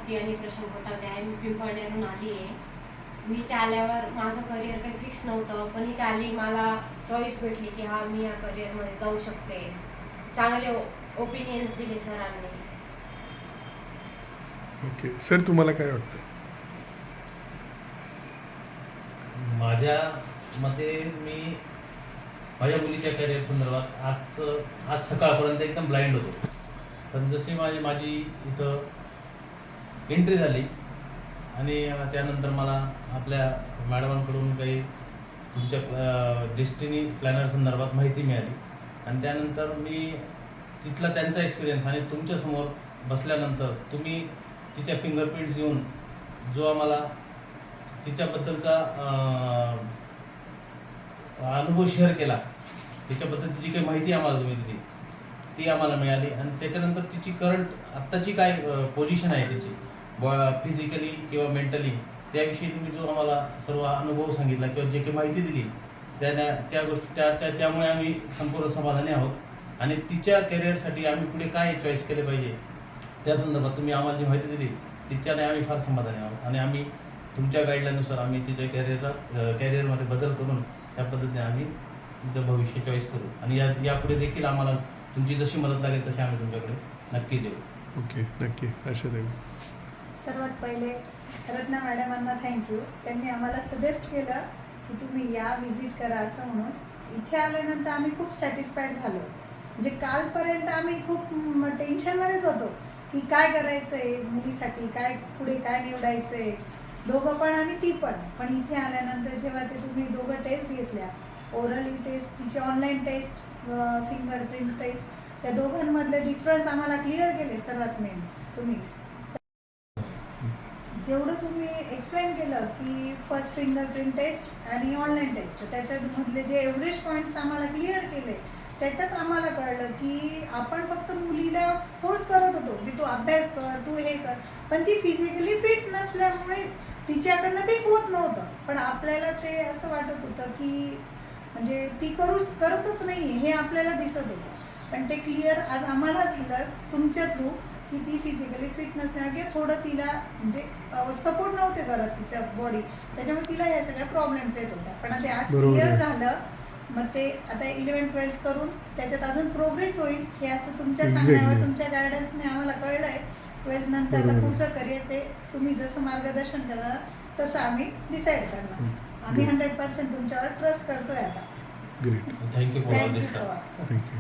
प्रियानी प्रशांत कोटावदे आहे. मी पिंपळनेरहून आली आहे. मी इथे आल्यावर माझं करिअर काही फिक्स नव्हतं, पण इथे आली मला चॉईस भेटली की हा मी या करिअरमध्ये जाऊ शकते. चांगले ओपिनियन्स दिले सरांनी. ओके सर, तुम्हाला काय वाटतं? माझ्या मते मी माझ्या मुलीच्या करिअर संदर्भात आज सकाळपर्यंत एकदम ब्लाइंड होतो. पण जशी माझी इथं एंट्री झाली आणि त्यानंतर मला आपल्या मॅडमांकडून काही तुमच्या डेस्टिनी प्लॅनर संदर्भात माहिती मिळाली आणि त्यानंतर मी तिथला त्यांचा एक्सपिरियन्स आणि तुमच्यासमोर बसल्यानंतर तुम्ही तिच्या फिंगरप्रिंट्स घेऊन जो आम्हाला तिच्याबद्दलचा अनुभव शेअर केला, तिच्याबद्दल जी काही माहिती आम्हाला तुम्ही दिली ती आम्हाला मिळाली आणि त्याच्यानंतर तिची करंट आत्ताची काय पोझिशन आहे तिची फिजिकली किंवा मेंटली, त्याविषयी तुम्ही जो आम्हाला सर्व अनुभव सांगितला किंवा जे काही माहिती दिली त्या गोष्टी त्यामुळे आम्ही संपूर्ण समाधानी आहोत आणि तिच्या करिअरसाठी आम्ही पुढे काय चॉईस केले पाहिजे त्या संदर्भात तुम्ही आम्हाला जी माहिती दिली तिच्याने आम्ही फार समाधानी आहोत आणि आम्ही तुमच्या गाईडलाईननुसार आम्ही तिच्या कॅरिअरमध्ये बदल करून त्या पद्धतीने आम्ही तिचं भविष्य चॉईस करू आणि यापुढे देखील आम्हाला तुमची जशी मदत लागेल तशी आम्ही तुमच्याकडे नक्कीच येऊ. ओके, नक्की. आशाताई. सर्वात पहिले रत्ना मॅडमांना थँक्यू. त्यांनी आम्हाला सजेस्ट केलं की तुम्ही या व्हिजिट करा असं म्हणून. इथे आल्यानंतर आम्ही खूप सॅटिस्फाईड झालो. म्हणजे कालपर्यंत आम्ही खूप टेन्शनमध्येच होतो की काय करायचं आहे मुलीसाठी, काय पुढे काय निवडायचं आहे, दोघं पण आणि ती पण इथे आल्यानंतर जेव्हा ते तुम्ही दोघं टेस्ट घेतल्या, ओरली टेस्ट, तिची ऑनलाईन टेस्ट, फिंगरप्रिंट टेस्ट, त्या दोघांमधले डिफरन्स आम्हाला क्लिअर केले. सर्वात मेन तुम्ही जेवढं तुम्ही एक्सप्लेन केलं की फर्स्ट फिंगरप्रिंट टेस्ट आणि ऑनलाईन टेस्ट, त्याच्यामधले जे एव्हरेज पॉईंट्स आम्हाला क्लिअर केले, त्याच्यात आम्हाला कळलं की आपण फक्त मुलीला फोर्स करत होतो की तू अभ्यास कर, तू हे कर, पण ती फिजिकली फिट नसल्यामुळे तिच्याकडनं ते होत नव्हतं. पण आपल्याला ते असं वाटत होतं की म्हणजे ती करतच नाही हे आपल्याला दिसत होतं. पण ते क्लिअर आज आम्हाला झालं तुमच्या थ्रू की ती फिजिकली फिट नसल्यामुळे थोडं तिला म्हणजे सपोर्ट नव्हते करत तिचं बॉडी, त्याच्यामुळे तिला या सगळ्या प्रॉब्लेम्स येत होत्या. पण ते आज क्लिअर झालं. मग ते आता 11-12 करून त्याच्यात अजून प्रोग्रेस होईल हे असं तुमच्या सांगण्यावर, तुमच्या गायडन्सने आम्हाला कळलंय. 12 नंतर आता पुढचं करिअर ते तुम्ही जसं मार्गदर्शन करणार तसं आम्ही डिसाईड करणार. आम्ही 100% तुमच्यावर ट्रस्ट करतोय आता. Great. Thank you for all this. Thank you.